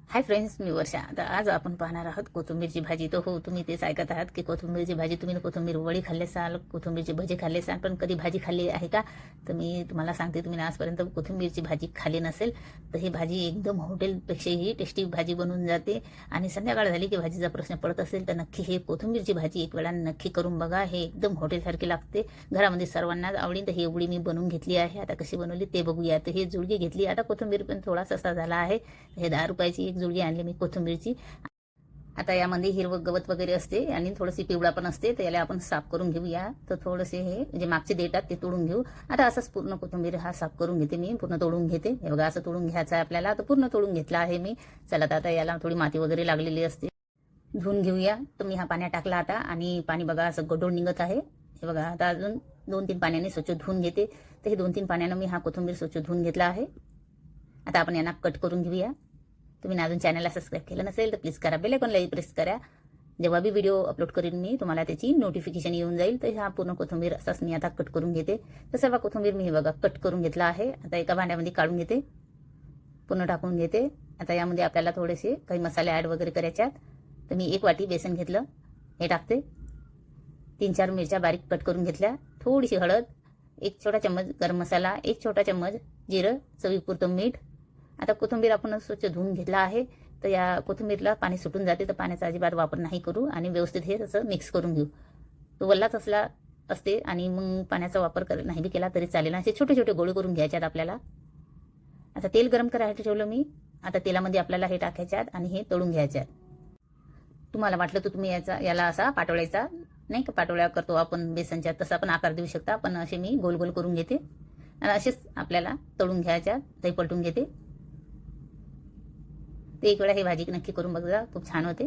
Hi friends, मी वर्षा. आता आज आपण पाहणार आहोत कोथिंबीरची भाजी. तर हो, तुम्ही तेच ऐकत आहात की कोथिंबीरची भाजी. तुम्ही कोथिंबीर वडी खाल्ली असाल, कोथिंबीरची भजी खाल्ली असाल, पण कधी भाजी खाल्ली आहे का? तर मी तुम्हाला सांगते, तुम्ही आजपर्यंत कोथिंबीरची भाजी खाल्ली नसेल तर ही भाजी एकदम हॉटेलपेक्षाही टेस्टी भाजी बनून जाते. आणि संध्याकाळ झाली की भाजीचा प्रश्न पडत असेल तर नक्की हे कोथिंबीरची भाजी एक वेळा नक्की करून बघा. हे एकदम हॉटेलसारखी लागते. घरामध्ये सर्वांनाच आवडीन. तर ही एवढी मी बनवून घेतली आहे. आता कशी बनवली ते बघूया. तर हे जुडगी घेतली. आता कोथिंबीर पण थोडा सस्ता झाला आहे. हे 10 रुपयाची एक जुडगी आणली मी कोथिंबीरची. आता यामध्ये हिरवं गवत वगैरे असते आणि थोडीशी पिवळा पण असते. तर याला आपण साफ करून घेऊया. तर थोडेसे हे जे मागचे देठात ते तोडून घेऊ. आता असंच पूर्ण कोथिंबीर हा साफ करून घेते मी. पूर्ण तोडून घेते. हे बघा, असं तोडून घ्यायचं आहे आपल्याला. तर पूर्ण तोडून घेतला आहे मी. चला, आता याला थोडी माती वगैरे लागलेली असते, धुवून घेऊया. तर मी हा पाण्यात टाकला आता आणि पाणी बघा असं गडोळ निघत आहे. हे बघा, आता अजून 2-3 पाण्याने स्वच्छ धुवून घेते. तर हे 2-3 पाण्यानं मी हा कोथिंबीर स्वच्छ धुवून घेतला आहे. आता आपण यांना कट करून घेऊया. तुम्ही अजून चॅनलला सबस्क्राईब केलं नसेल तर प्लीज करा. बेल आयकॉनलाही प्रेस करा. जेव्हा बी व्हिडिओ अपलोड करीन मी तुम्हाला त्याची नोटिफिकेशन येऊन जाईल. तर हा पूर्ण कोथिंबीर असाच मी आता कट करून घेते. तर सर्व कोथिंबीर मी हे बघा कट करून घेतला आहे. आता एका भांड्यामध्ये काढून घेते, पूर्ण टाकून घेते. आता यामध्ये आपल्याला थोडेसे काही मसाले ॲड वगैरे करायचे आहेत. तर मी 1 वाटी बेसन घेतलं, हे टाकते. 3-4 मिरच्या बारीक कट करून घेतल्या. थोडीशी हळद, 1 छोटा चम्मच गरम मसाला, 1 छोटा चम्मच जिरं, चवीपुरतं मीठ. आता कोथिंबीर आपण स्वच्छ धुवून घेतला आहे. तर या कोथिंबीरला पाणी सुटून जाते. तर पाण्याचा अजिबात वापर नाही करू आणि व्यवस्थित हे असं मिक्स करून घेऊ. तो वल्लाच असला असते आणि मग पाण्याचा वापर नाही बी केला तरी चालेल. असे छोटे छोटे गोळे करून घ्यायच्यात आपल्याला. आता तेल गरम करायला ठेवलं मी. आता तेलामध्ये आपल्याला हे टाकायच्यात आणि हे तळून घ्यायच्यात. तुम्हाला वाटलं तर तुम्ही याला असा पाटोळ्याचा, नाही का पाटोळ्या करतो आपण बेसनच्या, तसा पण आकार देऊ शकता. पण असे मी गोल गोल करून घेते आणि असेच आपल्याला तळून घ्यायच्यात. ते पलटून घेते. ते एक वेळा हे भाजी नक्की करून बघा, खूप छान होते.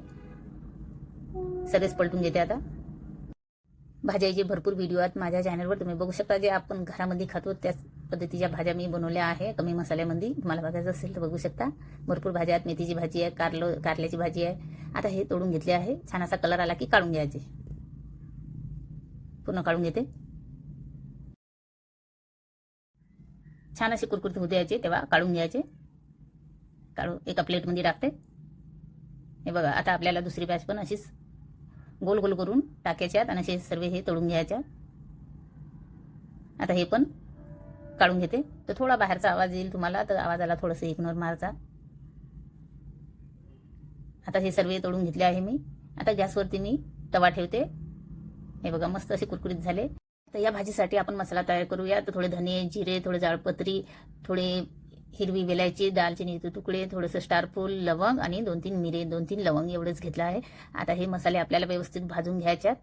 सगळेच पलटून घेते. आता भाज्याचे भरपूर व्हिडिओ आहेत माझ्या चॅनलवर, तुम्ही बघू शकता. जे आपण घरामध्ये खातो त्याच पद्धतीच्या भाज्या मी बनवल्या आहे, कमी मसाल्यामध्ये. तुम्हाला बघायचं असेल तर बघू शकता. भरपूर भाज्या आहेत. मेथीची भाजी आहे, कारल्याची भाजी आहे. आता हे तोडून घेतले आहे. छान असा कलर आला की काढून घ्यायचे. पूर्ण काढून घेते. छान असे कुरकुरीत होते याचे, तेव्हा काढून घ्यायचे. काढून एका प्लेटमध्ये टाकते. हे बघा, आता आपल्याला दुसरी बॅच पण अशीच गोल गोल करून टाकायच्यात आणि असे सर्व हे तळून घ्यायच्या. आता हे पण काढून घेते. तर थोडा बाहेरचा आवाज येईल तुम्हाला, तर आवाजाला थोडंसं इग्नोर मारचा. आता हे सर्व तळून घेतले आहे मी. आता गॅसवरती मी तवा ठेवते. हे बघा, मस्त असे कुरकुरीत झाले. तर या भाजीसाठी आपण मसाला तयार करूया. तर थोडे धने, जिरे, थोडे जाळपत्री, थोडे हिरवी वेलायची, दालचिनीचे तुकडे, थोडंसं स्टारफूल, लवंग आणि 2-3 मिरे, 2-3 लवंग एवढंच घेतलं आहे. आता हे मसाले आपल्याला व्यवस्थित भाजून घ्यायच्यात.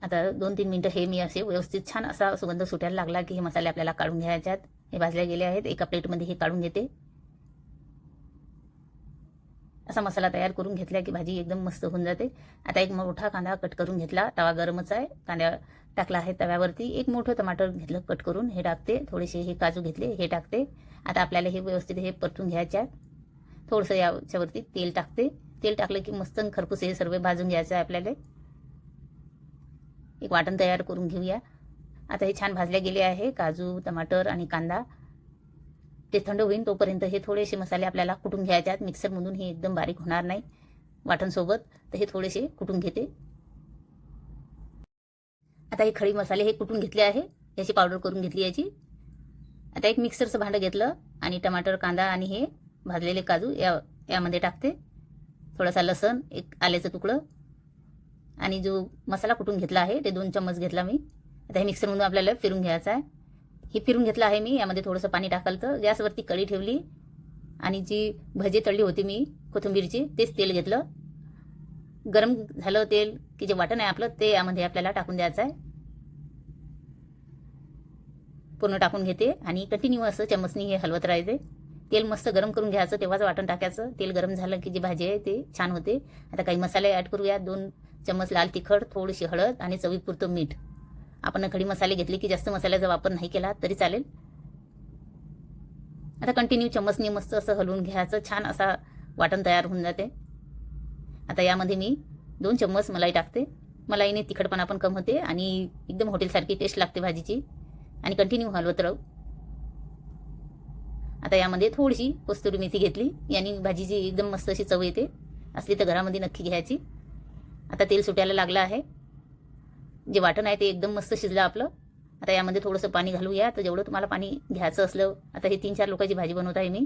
आता 2-3 मिनिटं हे मी असे व्यवस्थित छान असा सुगंध सुटायला लागला की हे मसाले आपल्याला काढून घ्यायच्यात. हे भाजले गेले आहेत. एका प्लेटमध्ये हे काढून घेते. असा मसाला तयार करून घेतला की भाजी एकदम मस्त होऊन जाते. आता एक मोठा कांदा कट करून घेतला. तवा गरमच आहे. कांदा टाकला आहे तव्यावरती. एक मोठं टमाटर घेतलं कट करून, हे टाकते. थोडेसे हे काजू घेतले, हे टाकते. आता आपल्याला हे व्यवस्थित हे परतून घ्यायचे. थोडंसं याच्यावरती तेल टाकते. तेल टाकलं की मस्त खरपूस हे सर्व भाजून घ्यायचं आहे आपल्याला. एक वाटण तयार करून घेऊया. आता हे छान भाजले गेले आहे, काजू, टमाटर आणि कांदा. ते थंड होईल तोपर्यंत हे थोडेसे मसाले आपल्याला कुटून घ्यायचे आहेत. मिक्सरमधून हे एकदम बारीक होणार नाही वाटणसोबत. तर हे थोडेसे कुटून घेते. आता हे खडी मसाले हे कुटून घेतले आहे, याची पावडर करून घेतली याची. आता एक मिक्सरचं भांडं घेतलं आणि टमाटर, कांदा आणि हे भाजलेले काजू यामध्ये टाकते. थोडासा लसण, एक आल्याचं तुकडं आणि जो मसाला कुटून घेतला आहे ते 2 चम्मच घेतला मी. आता हे मिक्सरमधून आपल्याला फिरून घ्यायचं आहे. हे फिरून घेतलं आहे मी. यामध्ये थोडंसं पाणी टाकलं. तर गॅसवरती कढई ठेवली आणि जी भजी तळली होती मी कोथिंबीरची, तेच तेल घेतलं. गरम झालं तेल की जे वाटण आहे आपलं ते यामध्ये आपल्याला टाकून द्यायचं आहे. पूर्ण टाकून घेते आणि कंटिन्यू असं चम्मचनी हे हलवत राहायचे. तेल मस्त गरम करून घ्यायचं, तेव्हाच वाटण टाकायचं. तेल गरम झालं की जी भाजी आहे ते छान होते. आता काही मसाले ॲड करूया. 2 चम्मच लाल तिखट, थोडीशी हळद आणि चवीपुरतं मीठ. आपण खडी मसाले घेतले की जास्त मसाल्याचा वापर नाही केला तरी चालेल. आता कंटिन्यू चम्मचनी मस्त असं हलवून घ्यायचं. छान असा वाटण तयार होऊन जाते. आता यामध्ये मी 2 चम्मच मलाई टाकते. मलाईने तिखटपणा पण कम होते आणि एकदम हॉटेलसारखी टेस्ट लागते भाजीची. आणि कंटिन्यू हलवत राहू. आता यामध्ये थोडीशी कस्तुरी मेथी घेतली, याने भाजीची एकदम मस्त अशी चव येते. असली तर घरामध्ये नक्की घ्यायची. आता तेल सुटायला लागलं आहे. जे वाटण आहे ते एकदम मस्त शिजलं आपलं. आता यामध्ये थोडंसं पाणी घालूया. तर जेवढं तुम्हाला पाणी घ्यायचं असलं, आता हे 3-4 लोकांची भाजी बनवत आहे मी.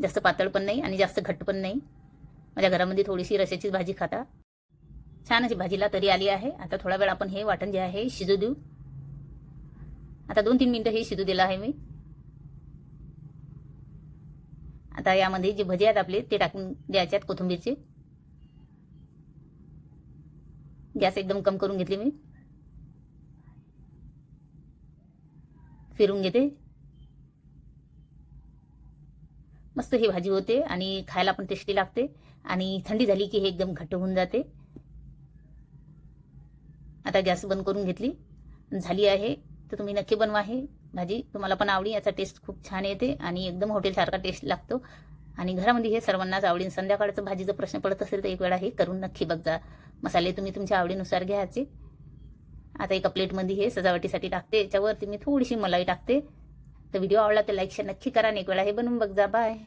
जास्त पातळ पण नाही आणि जास्त घट्ट पण नाही. माझ्या घरामध्ये थोडीशी रश्याची भाजी खाता. छान अशी भाजीला तरी आली आहे. आता थोडा वेळ आपण हे वाटण जे आहे शिजू देऊ. आता 2-3 मिनिटं हे शिजू दिलं आहे मी. आता यामध्ये जे भजे आहेत आपले ते टाकून द्यायचे आहेत कोथिंबीरचे. गॅस एकदम कम करून घेतली मी. फिरून घेते. मस्त ही भाजी होते आणि खायला पण टेस्टी लागते. आणि थंडी झाली की हे एकदम घट्ट होऊन जाते. आता गॅस बंद करून घेतली. झाली आहे. तर तुम्ही नक्की बनवा ही भाजी. तुम्हाला पण आवडी. याचा टेस्ट खूप छान येते आणि एकदम हॉटेलसारखा टेस्ट लागतो. आणि घरामध्ये हे सर्वांनाच आवडीन. संध्याकाळचं भाजीचा प्रश्न पडत असेल तर एक वेळा हे करून नक्की बघा. मसाले तुम्ही तुमच्या आवडीनुसार घ्यायचे. आता एका प्लेटमध्ये हे सजावटीसाठी टाकते. याच्यावरती मी थोडीशी मलाई टाकते. तर व्हिडिओ आवडला तर लाईक शेअर नक्की करा आणि एक वेळा हे बनवून बघा. बाय.